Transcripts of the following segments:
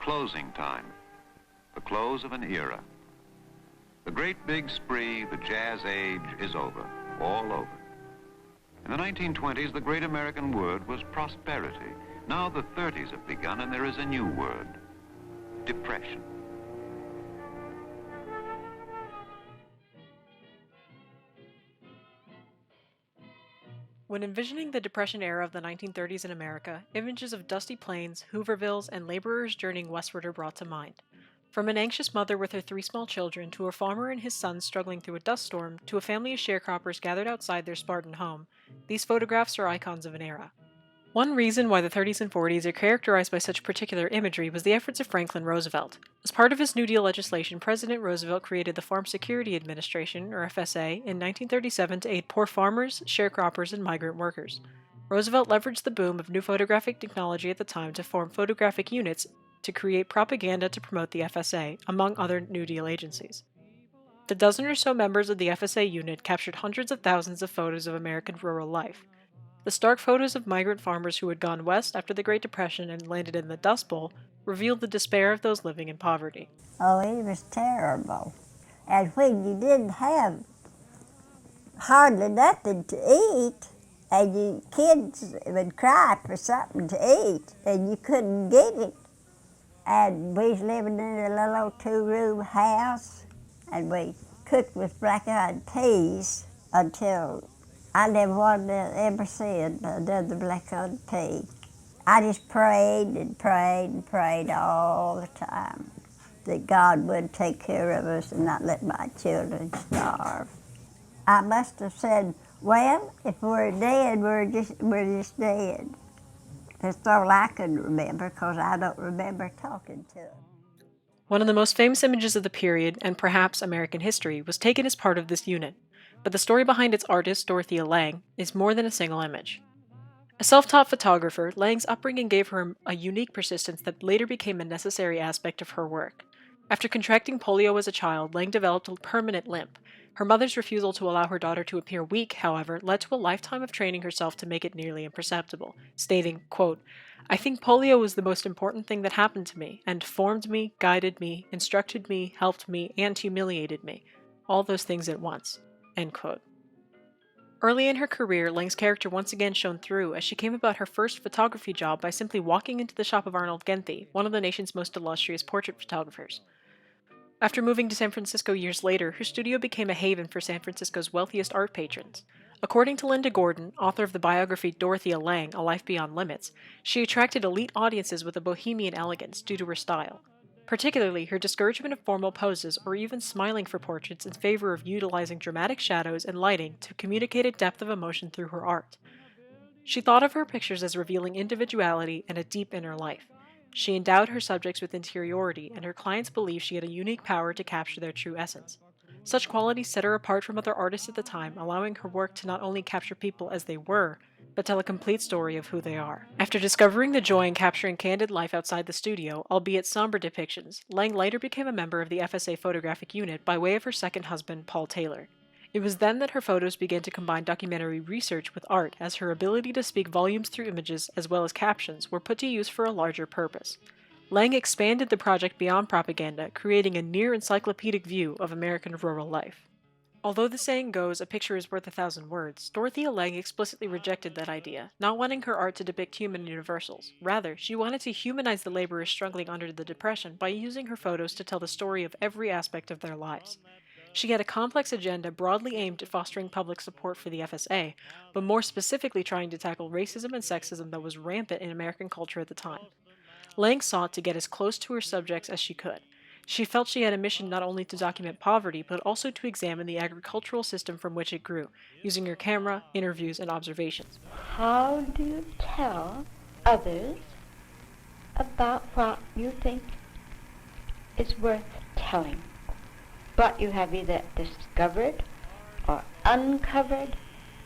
closing time, the close of an era. The great big spree, the jazz age, is over, all over. In the 1920s, the great American word was prosperity. Now the 30s have begun and there is a new word, depression. When envisioning the Depression era of the 1930s in America, images of dusty plains, Hoovervilles, and laborers journeying westward are brought to mind. From an anxious mother with her 3 small children, to a farmer and his sons struggling through a dust storm, to a family of sharecroppers gathered outside their Spartan home, these photographs are icons of an era. One reason why the 30s and 40s are characterized by such particular imagery was the efforts of Franklin Roosevelt. As part of his New Deal legislation, President Roosevelt created the Farm Security Administration, or FSA, in 1937 to aid poor farmers, sharecroppers, and migrant workers. Roosevelt leveraged the boom of new photographic technology at the time to form photographic units to create propaganda to promote the FSA, among other New Deal agencies. The dozen or so members of the FSA unit captured hundreds of thousands of photos of American rural life. The stark photos of migrant farmers who had gone west after the Great Depression and landed in the Dust Bowl revealed the despair of those living in poverty. Oh, it was terrible. And when you didn't have hardly nothing to eat, and your kids would cry for something to eat, and you couldn't get it. And we was living in a little old 2-room house, and we cooked with black-eyed peas until I never wanted to ever see another black-eyed pea. I just prayed and prayed and prayed all the time that God would take care of us and not let my children starve. I must have said, well, if we're dead, we're just dead. That's all I can remember, because I don't remember talking to him. One of the most famous images of the period, and perhaps American history, was taken as part of this unit. But the story behind its artist, Dorothea Lange, is more than a single image. A self-taught photographer, Lange's upbringing gave her a unique persistence that later became a necessary aspect of her work. After contracting polio as a child, Lange developed a permanent limp. Her mother's refusal to allow her daughter to appear weak, however, led to a lifetime of training herself to make it nearly imperceptible, stating, quote, "I think polio was the most important thing that happened to me, and formed me, guided me, instructed me, helped me, and humiliated me. All those things at once." End quote. Early in her career, Lange's character once again shone through as she came about her first photography job by simply walking into the shop of Arnold Genthe, one of the nation's most illustrious portrait photographers. After moving to San Francisco years later, her studio became a haven for San Francisco's wealthiest art patrons. According to Linda Gordon, author of the biography Dorothea Lange, A Life Beyond Limits, she attracted elite audiences with a bohemian elegance due to her style. Particularly, her discouragement of formal poses or even smiling for portraits in favor of utilizing dramatic shadows and lighting to communicate a depth of emotion through her art. She thought of her pictures as revealing individuality and a deep inner life. She endowed her subjects with interiority, and her clients believed she had a unique power to capture their true essence. Such qualities set her apart from other artists at the time, allowing her work to not only capture people as they were, but tell a complete story of who they are. After discovering the joy in capturing candid life outside the studio, albeit somber depictions, Lange later became a member of the FSA photographic unit by way of her second husband, Paul Taylor. It was then that her photos began to combine documentary research with art, as her ability to speak volumes through images as well as captions were put to use for a larger purpose. Lange expanded the project beyond propaganda, creating a near-encyclopedic view of American rural life. Although the saying goes, "a picture is worth 1,000 words," Dorothea Lange explicitly rejected that idea, not wanting her art to depict human universals. Rather, she wanted to humanize the laborers struggling under the Depression by using her photos to tell the story of every aspect of their lives. She had a complex agenda broadly aimed at fostering public support for the FSA, but more specifically trying to tackle racism and sexism that was rampant in American culture at the time. Lange sought to get as close to her subjects as she could. She felt she had a mission not only to document poverty, but also to examine the agricultural system from which it grew, using her camera, interviews, and observations. How do you tell others about what you think is worth telling? What you have either discovered or uncovered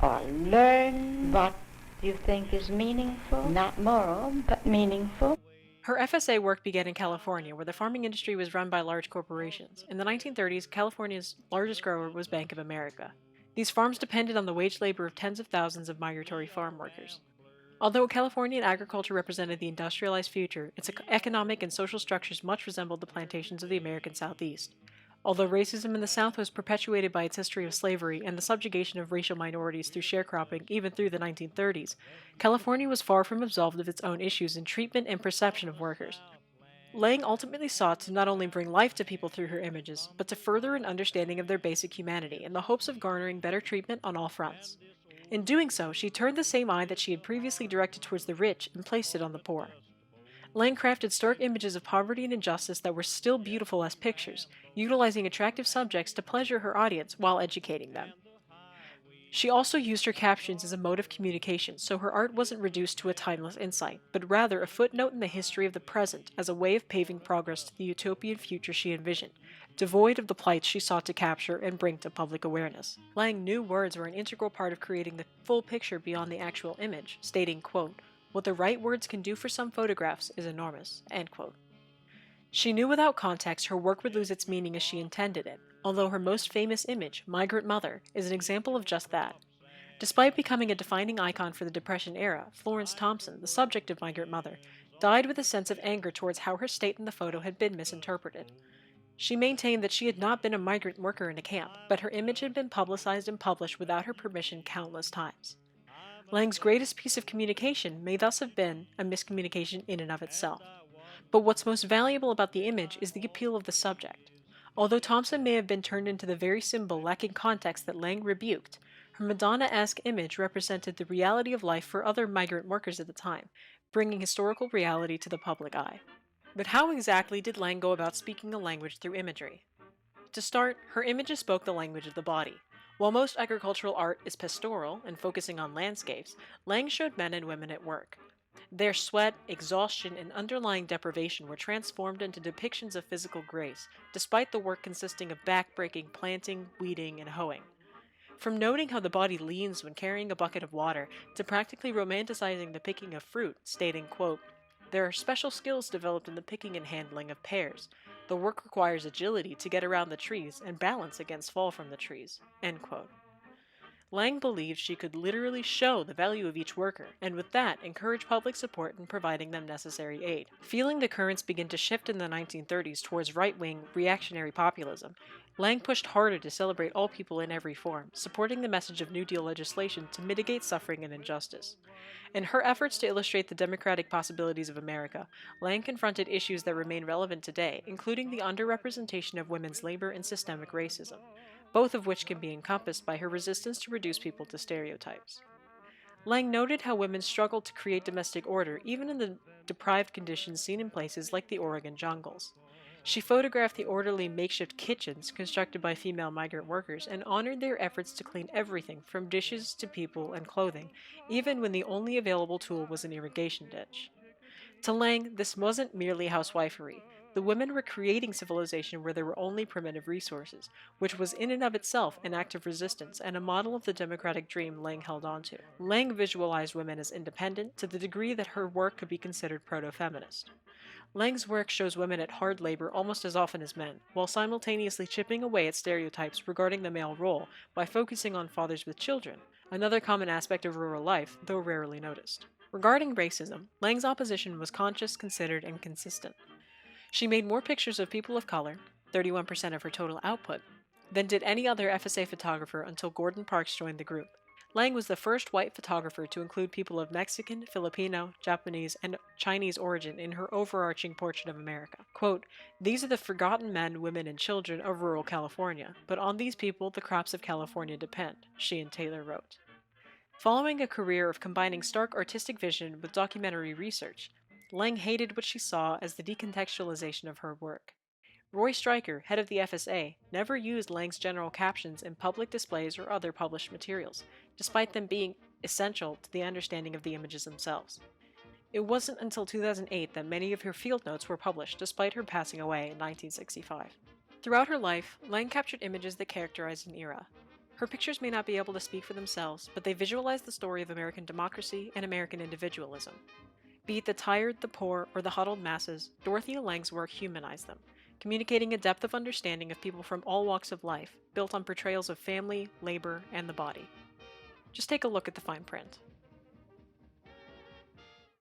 or learned what you think is meaningful, not moral, but meaningful. Her FSA work began in California, where the farming industry was run by large corporations. In the 1930s, California's largest grower was Bank of America. These farms depended on the wage labor of tens of thousands of migratory farm workers. Although Californian agriculture represented the industrialized future, its economic and social structures much resembled the plantations of the American Southeast. Although racism in the South was perpetuated by its history of slavery and the subjugation of racial minorities through sharecropping even through the 1930s, California was far from absolved of its own issues in treatment and perception of workers. Lange ultimately sought to not only bring life to people through her images, but to further an understanding of their basic humanity in the hopes of garnering better treatment on all fronts. In doing so, she turned the same eye that she had previously directed towards the rich and placed it on the poor. Lange crafted stark images of poverty and injustice that were still beautiful as pictures, utilizing attractive subjects to pleasure her audience while educating them. She also used her captions as a mode of communication, so her art wasn't reduced to a timeless insight, but rather a footnote in the history of the present as a way of paving progress to the utopian future she envisioned, devoid of the plights she sought to capture and bring to public awareness. Lange knew words were an integral part of creating the full picture beyond the actual image, stating, quote, "What the right words can do for some photographs is enormous," end quote. She knew without context her work would lose its meaning as she intended it, although her most famous image, Migrant Mother, is an example of just that. Despite becoming a defining icon for the Depression era, Florence Thompson, the subject of Migrant Mother, died with a sense of anger towards how her state in the photo had been misinterpreted. She maintained that she had not been a migrant worker in a camp, but her image had been publicized and published without her permission countless times. Lange's greatest piece of communication may thus have been a miscommunication in and of itself. But what's most valuable about the image is the appeal of the subject. Although Thompson may have been turned into the very symbol lacking context that Lange rebuked, her Madonna-esque image represented the reality of life for other migrant workers at the time, bringing historical reality to the public eye. But how exactly did Lange go about speaking a language through imagery? To start, her images spoke the language of the body. While most agricultural art is pastoral and focusing on landscapes, Lange showed men and women at work. Their sweat, exhaustion, and underlying deprivation were transformed into depictions of physical grace, despite the work consisting of back-breaking planting, weeding, and hoeing. From noting how the body leans when carrying a bucket of water, to practically romanticizing the picking of fruit, stating, quote, "There are special skills developed in the picking and handling of pears. The work requires agility to get around the trees and balance against fall from the trees," end quote. Lange believed she could literally show the value of each worker, and with that, encourage public support in providing them necessary aid. Feeling the currents begin to shift in the 1930s towards right-wing, reactionary populism, Lange pushed harder to celebrate all people in every form, supporting the message of New Deal legislation to mitigate suffering and injustice. In her efforts to illustrate the democratic possibilities of America, Lange confronted issues that remain relevant today, including the underrepresentation of women's labor and systemic racism, both of which can be encompassed by her resistance to reduce people to stereotypes. Lange noted how women struggled to create domestic order even in the deprived conditions seen in places like the Oregon jungles. She photographed the orderly makeshift kitchens constructed by female migrant workers and honored their efforts to clean everything from dishes to people and clothing, even when the only available tool was an irrigation ditch. To Lange, this wasn't merely housewifery. The women were creating civilization where there were only primitive resources, which was in and of itself an act of resistance and a model of the democratic dream Lange held onto. Lange visualized women as independent to the degree that her work could be considered proto-feminist. Lange's work shows women at hard labor almost as often as men, while simultaneously chipping away at stereotypes regarding the male role by focusing on fathers with children, another common aspect of rural life, though rarely noticed. Regarding racism, Lange's opposition was conscious, considered, and consistent. She made more pictures of people of color, 31% of her total output, than did any other FSA photographer until Gordon Parks joined the group. Lange was the first white photographer to include people of Mexican, Filipino, Japanese, and Chinese origin in her overarching portrait of America. Quote, "These are the forgotten men, women, and children of rural California, but on these people the crops of California depend," she and Taylor wrote. Following a career of combining stark artistic vision with documentary research, Lange hated what she saw as the decontextualization of her work. Roy Stryker, head of the FSA, never used Lange's general captions in public displays or other published materials, despite them being essential to the understanding of the images themselves. It wasn't until 2008 that many of her field notes were published, despite her passing away in 1965. Throughout her life, Lange captured images that characterized an era. Her pictures may not be able to speak for themselves, but they visualize the story of American democracy and American individualism. Be it the tired, the poor, or the huddled masses, Dorothea Lange's work humanized them, communicating a depth of understanding of people from all walks of life, built on portrayals of family, labor, and the body. Just take a look at the fine print.